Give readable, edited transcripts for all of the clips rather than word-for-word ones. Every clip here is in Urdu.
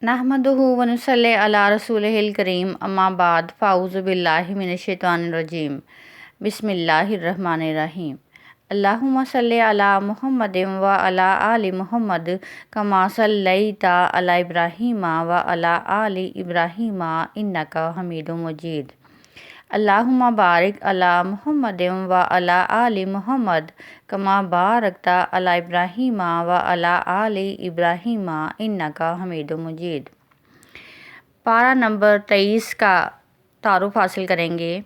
نحمدہ ونصلی علی رسولہ الکریم اما بعد فاعوذ باللہ من الشیطان الرجیم بسم اللہ الرحمن الرحیم اللہم صلی علی محمد و علی آل محمد کما صلیت علی ابراہیم و علی آل ابراہیم انک حمید مجید اللہم بارک علی محمد و علی آل محمد کما بارکت علی ابراہیم و علی آل ابراہیم انک حمید مجید۔ پارہ نمبر 23 کا تعارف حاصل کریں گے۔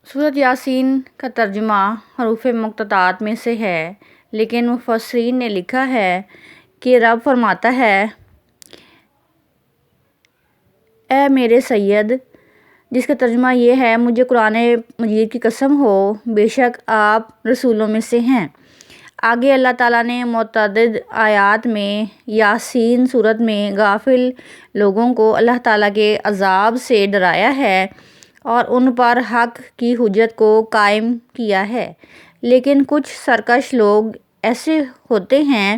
سورۃ یاسین کا ترجمہ حروف مقطعات میں سے ہے، لیکن مفسرین نے لکھا ہے کہ رب فرماتا ہے، اے میرے سید، جس کا ترجمہ یہ ہے، مجھے قرآن مجید کی قسم ہو، بے شک آپ رسولوں میں سے ہیں۔ آگے اللہ تعالیٰ نے متعدد آیات میں یاسین سورت میں غافل لوگوں کو اللہ تعالیٰ کے عذاب سے ڈرایا ہے اور ان پر حق کی حجت کو قائم کیا ہے، لیکن کچھ سرکش لوگ ایسے ہوتے ہیں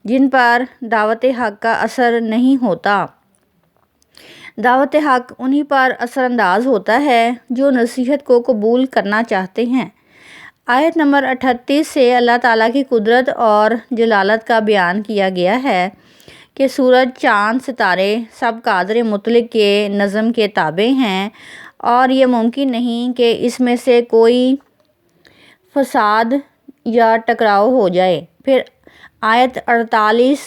جن پر دعوت حق کا اثر نہیں ہوتا۔ دعوت حق انہی پر اثر انداز ہوتا ہے جو نصیحت کو قبول کرنا چاہتے ہیں۔ آیت نمبر 38 سے اللہ تعالیٰ کی قدرت اور جلالت کا بیان کیا گیا ہے کہ سورج، چاند، ستارے سب قادر مطلق کے نظم کے تابع ہیں اور یہ ممکن نہیں کہ اس میں سے کوئی فساد یا ٹکراؤ ہو جائے۔ پھر آیت 48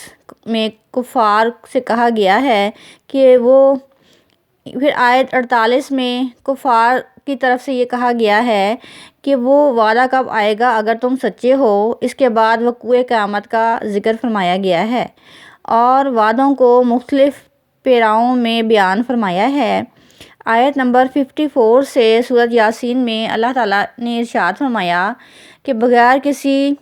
میں کفار سے کہا گیا ہے کہ کفار کی طرف سے یہ کہا گیا ہے کہ وہ وعدہ کب آئے گا اگر تم سچے ہو۔ اس کے بعد وقوع قیامت کا ذکر فرمایا گیا ہے اور وعدوں کو مختلف پیراؤں میں بیان فرمایا ہے۔ آیت نمبر 54 سے سورۃ یاسین میں اللہ تعالیٰ نے ارشاد فرمایا کہ بغیر کسی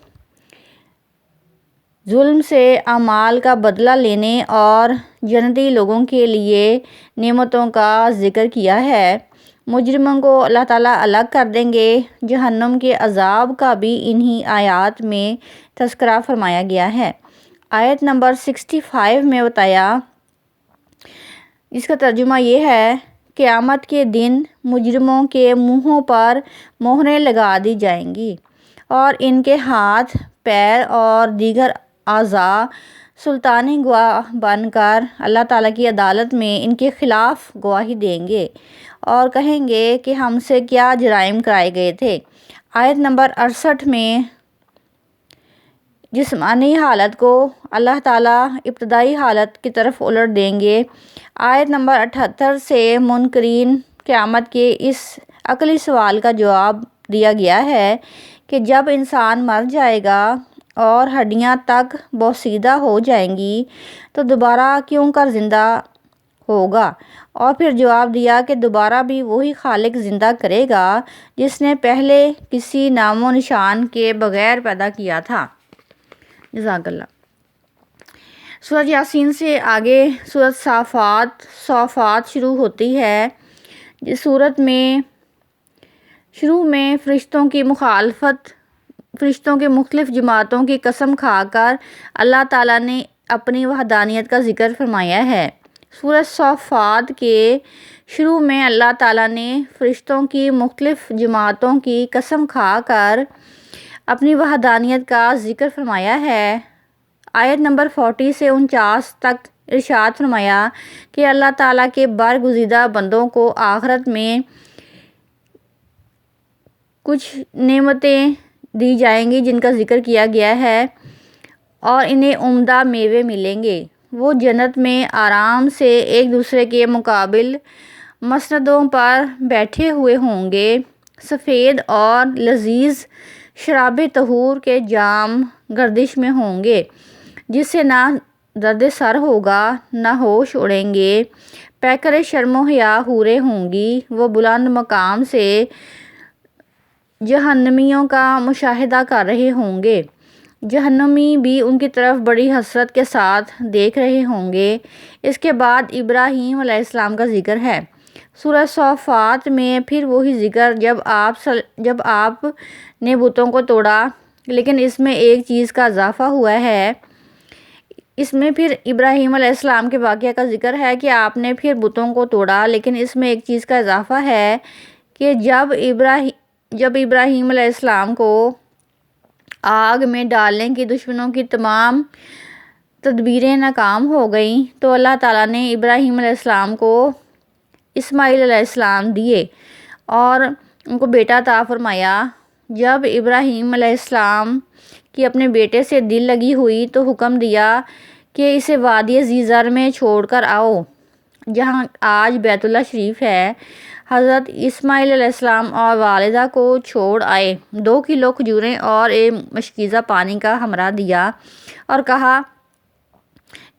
ظلم سے اعمال کا بدلہ لینے اور جنتی لوگوں کے لیے نعمتوں کا ذکر کیا ہے۔ مجرموں کو اللہ تعالیٰ الگ کر دیں گے۔ جہنم کے عذاب کا بھی انہی آیات میں تذکرہ فرمایا گیا ہے۔ آیت نمبر 65 میں بتایا، جس کا ترجمہ یہ ہے، قیامت کے دن مجرموں کے منہوں پر مہریں لگا دی جائیں گی اور ان کے ہاتھ، پیر اور دیگر اعضاء سلطانی گواہ بن کر اللہ تعالیٰ کی عدالت میں ان کے خلاف گواہی دیں گے اور کہیں گے کہ ہم سے کیا جرائم کرائے گئے تھے۔ آیت نمبر 68 میں جسمانی حالت کو اللہ تعالیٰ ابتدائی حالت کی طرف الٹ دیں گے۔ آیت نمبر 78 سے منکرین قیامت کے اس عقلی سوال کا جواب دیا گیا ہے کہ جب انسان مر جائے گا اور ہڈیاں تک بوسیدہ ہو جائیں گی تو دوبارہ کیوں کر زندہ ہوگا، اور پھر جواب دیا کہ دوبارہ بھی وہی خالق زندہ کرے گا جس نے پہلے کسی نام و نشان کے بغیر پیدا کیا تھا۔ جزاک اللہ۔ سورۃ یاسین سے آگے سورۃ صافات شروع ہوتی ہے۔ جس سورت میں شروع میں فرشتوں کے مختلف جماعتوں کی قسم کھا کر اللہ تعالیٰ نے اپنی وحدانیت کا ذکر فرمایا ہے۔ سورۃ صافات کے شروع میں اللہ تعالیٰ نے فرشتوں کی مختلف جماعتوں کی قسم کھا کر اپنی وحدانیت کا ذکر فرمایا ہے۔ آیت نمبر 40 سے 49 تک ارشاد فرمایا کہ اللہ تعالیٰ کے برگزیدہ بندوں کو آخرت میں کچھ نعمتیں دی جائیں گی جن کا ذکر کیا گیا ہے اور انہیں عمدہ میوے ملیں گے۔ وہ جنت میں آرام سے ایک دوسرے کے مقابل مسندوں پر بیٹھے ہوئے ہوں گے۔ سفید اور لذیذ شراب طہور کے جام گردش میں ہوں گے جس سے نہ درد سر ہوگا نہ ہوش اڑیں گے۔ پیکر شرم و حیا حوریں ہوں گی۔ وہ بلند مقام سے جہنمیوں کا مشاہدہ کر رہے ہوں گے۔ جہنمی بھی ان کی طرف بڑی حسرت کے ساتھ دیکھ رہے ہوں گے۔ اس کے بعد ابراہیم علیہ السلام کا ذکر ہے۔ سورۃ صافات میں پھر وہی ذکر جب آپ نے بتوں کو توڑا، لیکن اس میں ایک چیز کا اضافہ ہوا ہے۔ اس میں پھر ابراہیم علیہ السلام کے واقعہ کا ذکر ہے کہ آپ نے پھر بتوں کو توڑا، لیکن اس میں ایک چیز کا اضافہ ہے کہ جب ابراہیم علیہ السلام کو آگ میں ڈالنے کی دشمنوں کی تمام تدبیریں ناکام ہو گئیں تو اللہ تعالیٰ نے ابراہیم علیہ السلام کو اسماعیل علیہ السلام دیے اور ان کو بیٹا عطا فرمایا۔ جب ابراہیم علیہ السلام کی اپنے بیٹے سے دل لگی ہوئی تو حکم دیا کہ اسے وادی زیزر میں چھوڑ کر آؤ، جہاں آج بیت اللہ شریف ہے۔ حضرت اسماعیل علیہ السلام اور والدہ کو چھوڑ آئے، 2 کلو کھجوریں اور ایک مشکیزہ پانی کا ہمراہ دیا اور کہا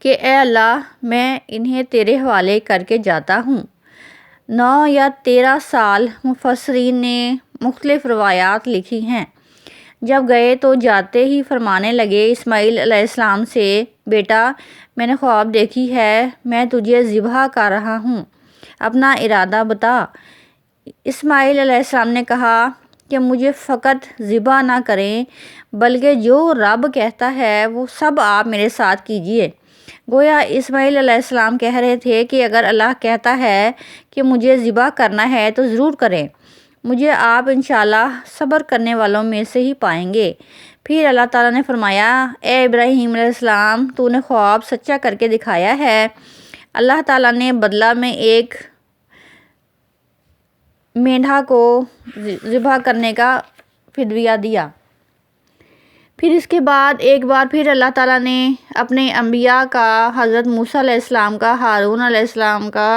کہ اے اللہ، میں انہیں تیرے حوالے کر کے جاتا ہوں۔ 9 یا 13 سال مفسرین نے مختلف روایات لکھی ہیں۔ جب گئے تو جاتے ہی فرمانے لگے اسماعیل علیہ السلام سے، بیٹا، میں نے خواب دیکھی ہے، میں تجھے ذبح کر رہا ہوں، اپنا ارادہ بتا۔ اسماعیل علیہ السلام نے کہا کہ مجھے فقط ذبح نہ کریں بلکہ جو رب کہتا ہے وہ سب آپ میرے ساتھ کیجیے۔ گویا اسماعیل علیہ السلام کہہ رہے تھے کہ اگر اللہ کہتا ہے کہ مجھے ذبح کرنا ہے تو ضرور کریں، مجھے آپ انشاءاللہ صبر کرنے والوں میں سے ہی پائیں گے۔ پھر اللہ تعالیٰ نے فرمایا، اے ابراہیم علیہ السلام، تو نے خواب سچا کر کے دکھایا ہے۔ اللہ تعالیٰ نے بدلہ میں ایک مینڈھا کو ذبح کرنے کا فدیہ دیا۔ پھر اس کے بعد ایک بار پھر اللہ تعالیٰ نے اپنے انبیاء کا، حضرت موسیٰ علیہ السلام کا، ہارون علیہ السلام کا،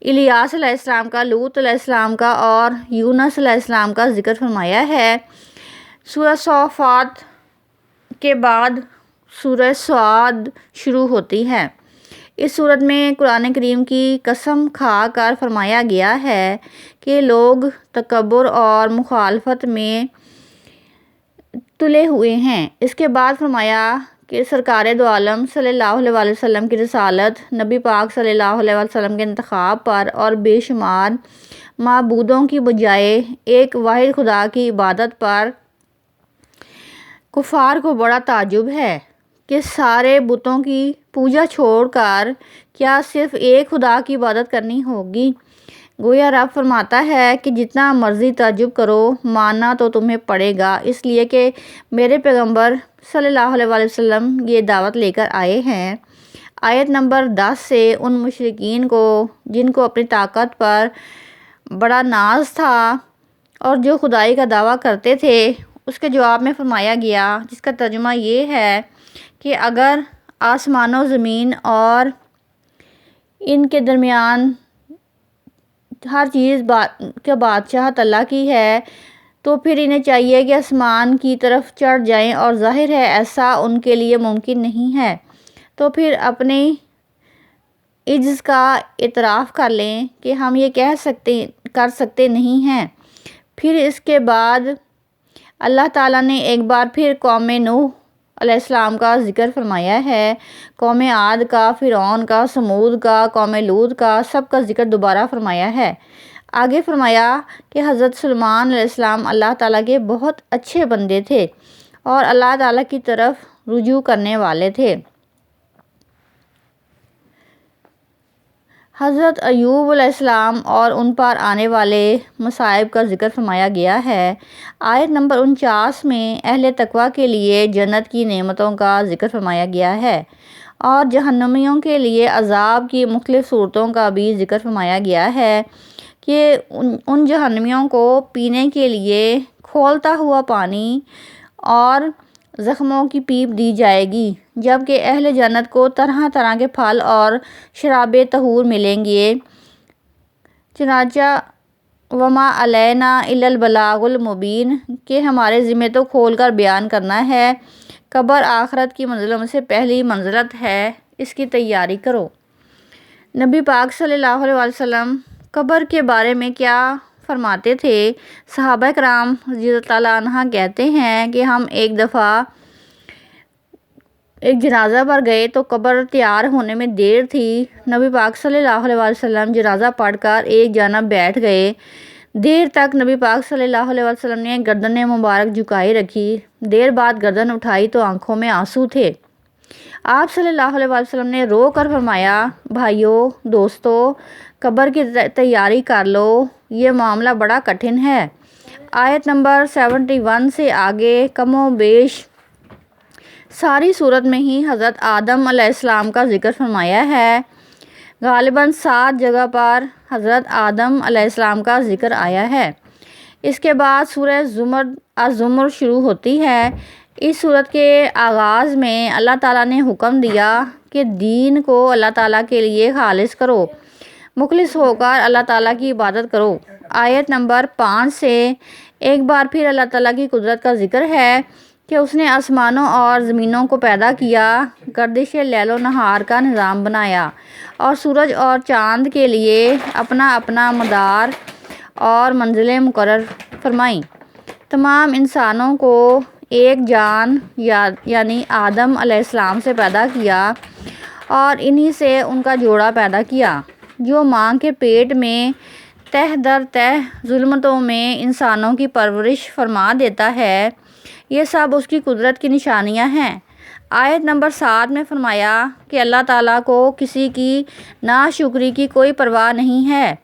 الیاس علیہ السلام کا، لوط علیہ السلام کا اور یونس علیہ السلام کا ذکر فرمایا ہے۔ سورہ صافات کے بعد سورہ صاد شروع ہوتی ہے۔ اس صورت میں قرآن کریم کی قسم کھا کر فرمایا گیا ہے کہ لوگ تکبر اور مخالفت میں تلے ہوئے ہیں۔ اس کے بعد فرمایا کہ سرکار دو عالم صلی اللہ علیہ وسلم کی رسالت، نبی پاک صلی اللہ علیہ وسلم کے انتخاب پر اور بے شمار معبودوں کی بجائے ایک واحد خدا کی عبادت پر کفار کو بڑا تعجب ہے کہ سارے بتوں کی پوجا چھوڑ کر کیا صرف ایک خدا کی عبادت کرنی ہوگی۔ گویا رب فرماتا ہے کہ جتنا مرضی تعجب کرو، ماننا تو تمہیں پڑے گا، اس لیے کہ میرے پیغمبر صلی اللہ علیہ وسلم یہ دعوت لے کر آئے ہیں۔ آیت نمبر 10 سے ان مشرکین کو جن کو اپنی طاقت پر بڑا ناز تھا اور جو خدائی کا دعویٰ کرتے تھے، اس کے جواب میں فرمایا گیا، جس کا ترجمہ یہ ہے کہ اگر آسمان و زمین اور ان کے درمیان ہر چیز کا بادشاہت اللہ کی ہے تو پھر انہیں چاہیے کہ آسمان کی طرف چڑھ جائیں، اور ظاہر ہے ایسا ان کے لیے ممکن نہیں ہے، تو پھر اپنے عجز کا اعتراف کر لیں کہ ہم یہ کر سکتے نہیں ہیں۔ پھر اس کے بعد اللہ تعالیٰ نے ایک بار پھر قوم نوح علیہ السلام کا ذکر فرمایا ہے، قوم عاد کا، فرعون کا، سمود کا، قوم لوط کا، سب کا ذکر دوبارہ فرمایا ہے۔ آگے فرمایا کہ حضرت سلیمان علیہ السلام اللہ تعالیٰ کے بہت اچھے بندے تھے اور اللہ تعالیٰ کی طرف رجوع کرنے والے تھے۔ حضرت ایوب علیہ السلام اور ان پر آنے والے مصائب کا ذکر فرمایا گیا ہے۔ آیت نمبر 49 میں اہل تقویٰ کے لیے جنت کی نعمتوں کا ذکر فرمایا گیا ہے اور جہنمیوں کے لیے عذاب کی مختلف صورتوں کا بھی ذکر فرمایا گیا ہے کہ ان جہنمیوں کو پینے کے لیے کھولتا ہوا پانی اور زخموں کی پیپ دی جائے گی، جبکہ اہل جنت کو طرح طرح کے پھل اور شراب طہور ملیں گے۔ چنانچہ وما علینا الا البلاغ المبین، کہ ہمارے ذمہ تو کھول کر بیان کرنا ہے۔ قبر آخرت کی منزلوں میں سے پہلی منزلت ہے، اس کی تیاری کرو۔ نبی پاک صلی اللہ علیہ وسلم قبر کے بارے میں کیا فرماتے تھے؟ صحابہ کرام رضی اللہ تعالیٰ عنہ کہتے ہیں کہ ہم ایک دفعہ ایک جنازہ پر گئے تو قبر تیار ہونے میں دیر تھی۔ نبی پاک صلی اللہ علیہ وسلم جنازہ پڑھ کر ایک جانب بیٹھ گئے۔ دیر تک نبی پاک صلی اللہ علیہ وسلم نے گردن مبارک جھکائی رکھی۔ دیر بعد گردن اٹھائی تو آنکھوں میں آنسو تھے۔ آپ صلی اللہ علیہ وسلم نے رو کر فرمایا، بھائیو، دوستو، قبر کی تیاری کر لو، یہ معاملہ بڑا کٹھن ہے۔ آیت نمبر 71 سے آگے کم و بیش ساری صورت میں ہی حضرت آدم علیہ السلام کا ذکر فرمایا ہے۔ غالباً 7 جگہ پر حضرت آدم علیہ السلام کا ذکر آیا ہے۔ اس کے بعد سورہ الزمر شروع ہوتی ہے۔ اس سورت کے آغاز میں اللہ تعالیٰ نے حکم دیا کہ دین کو اللہ تعالیٰ کے لیے خالص کرو، مخلص ہو کر اللہ تعالیٰ کی عبادت کرو۔ آیت نمبر 5 سے ایک بار پھر اللہ تعالیٰ کی قدرت کا ذکر ہے کہ اس نے آسمانوں اور زمینوں کو پیدا کیا، گردش لیل و نہار کا نظام بنایا اور سورج اور چاند کے لیے اپنا اپنا مدار اور منزلیں مقرر فرمائیں۔ تمام انسانوں کو ایک جان یعنی آدم علیہ السلام سے پیدا کیا اور انہی سے ان کا جوڑا پیدا کیا، جو ماں کے پیٹ میں تہ در تہ ظلمتوں میں انسانوں کی پرورش فرما دیتا ہے۔ یہ سب اس کی قدرت کی نشانیاں ہیں۔ آیت نمبر 7 میں فرمایا کہ اللہ تعالیٰ کو کسی کی ناشکری کی کوئی پرواہ نہیں ہے۔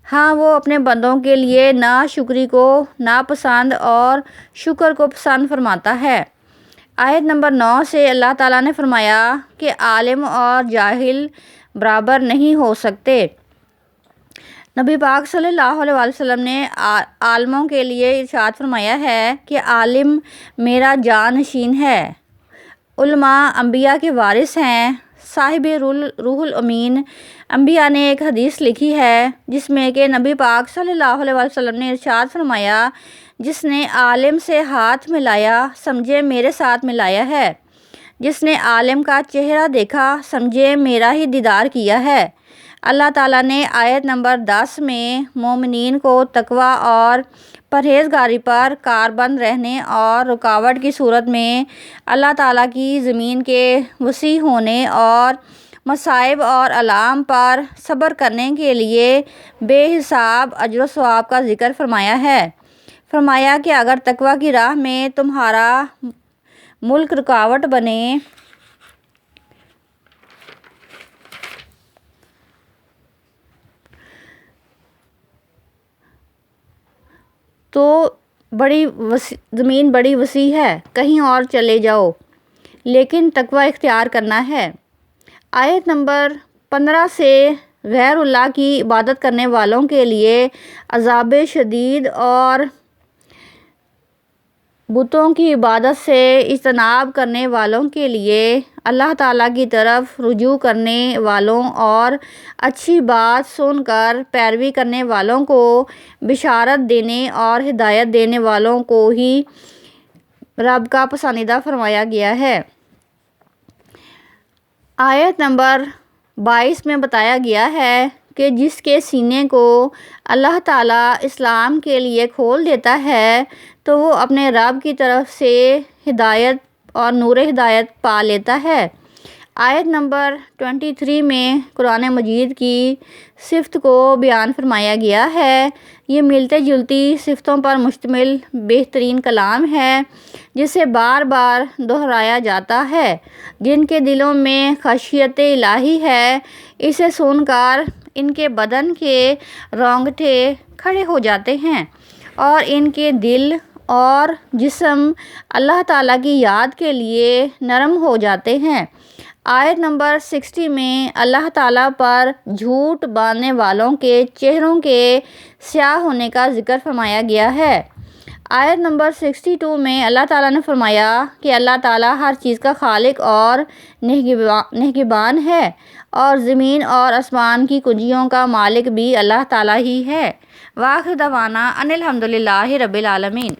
ہاں، وہ اپنے بندوں کے لیے ناشکری کو ناپسند اور شکر کو پسند فرماتا ہے۔ آیت نمبر 9 سے اللہ تعالیٰ نے فرمایا کہ عالم اور جاہل برابر نہیں ہو سکتے۔ نبی پاک صلی اللہ علیہ وسلم نے عالموں کے لیے ارشاد فرمایا ہے کہ عالم میرا جانشین ہے۔ علماء انبیاء کے وارث ہیں۔ صاحب روح الامین انبیاء نے ایک حدیث لکھی ہے جس میں کہ نبی پاک صلی اللہ علیہ وسلم نے ارشاد فرمایا، جس نے عالم سے ہاتھ ملایا سمجھے میرے ساتھ ملایا ہے، جس نے عالم کا چہرہ دیکھا سمجھے میرا ہی دیدار کیا ہے۔ اللہ تعالیٰ نے آیت نمبر 10 میں مومنین کو تقوی اور پرہیزگاری پر کاربند رہنے اور رکاوٹ کی صورت میں اللہ تعالیٰ کی زمین کے وسیع ہونے اور مصائب اور آلام پر صبر کرنے کے لیے بے حساب اجر و ثواب کا ذکر فرمایا ہے۔ فرمایا کہ اگر تقوی کی راہ میں تمہارا ملک رکاوٹ بنے تو زمین بڑی وسیع ہے، کہیں اور چلے جاؤ، لیکن تقوی اختیار کرنا ہے۔ آیت نمبر 15 سے غیر اللہ کی عبادت کرنے والوں کے لیے عذاب شدید اور بتوں کی عبادت سے اجتناب کرنے والوں کے لیے اللہ تعالیٰ کی طرف رجوع کرنے والوں اور اچھی بات سن کر پیروی کرنے والوں کو بشارت دینے اور ہدایت دینے والوں کو ہی رب کا پسندیدہ فرمایا گیا ہے۔ آیت نمبر 22 میں بتایا گیا ہے کہ جس کے سینے کو اللہ تعالیٰ اسلام کے لیے کھول دیتا ہے تو وہ اپنے رب کی طرف سے ہدایت اور نور ہدایت پا لیتا ہے۔ آیت نمبر 23 میں قرآن مجید کی صفت کو بیان فرمایا گیا ہے۔ یہ ملتے جلتی صفتوں پر مشتمل بہترین کلام ہے جسے بار بار دہرایا جاتا ہے۔ جن کے دلوں میں خشیت الہی ہے، اسے سن کر ان کے بدن کے رونگٹے کھڑے ہو جاتے ہیں اور ان کے دل اور جسم اللہ تعالیٰ کی یاد کے لیے نرم ہو جاتے ہیں۔ آیت نمبر 60 میں اللہ تعالیٰ پر جھوٹ باندھنے والوں کے چہروں کے سیاہ ہونے کا ذکر فرمایا گیا ہے۔ آیت نمبر 62 میں اللہ تعالیٰ نے فرمایا کہ اللہ تعالیٰ ہر چیز کا خالق اور نگہبان ہے اور زمین اور آسمان کی کنجیوں کا مالک بھی اللہ تعالیٰ ہی ہے۔ وآخر دعوانا ان الحمد للہ رب العالمین۔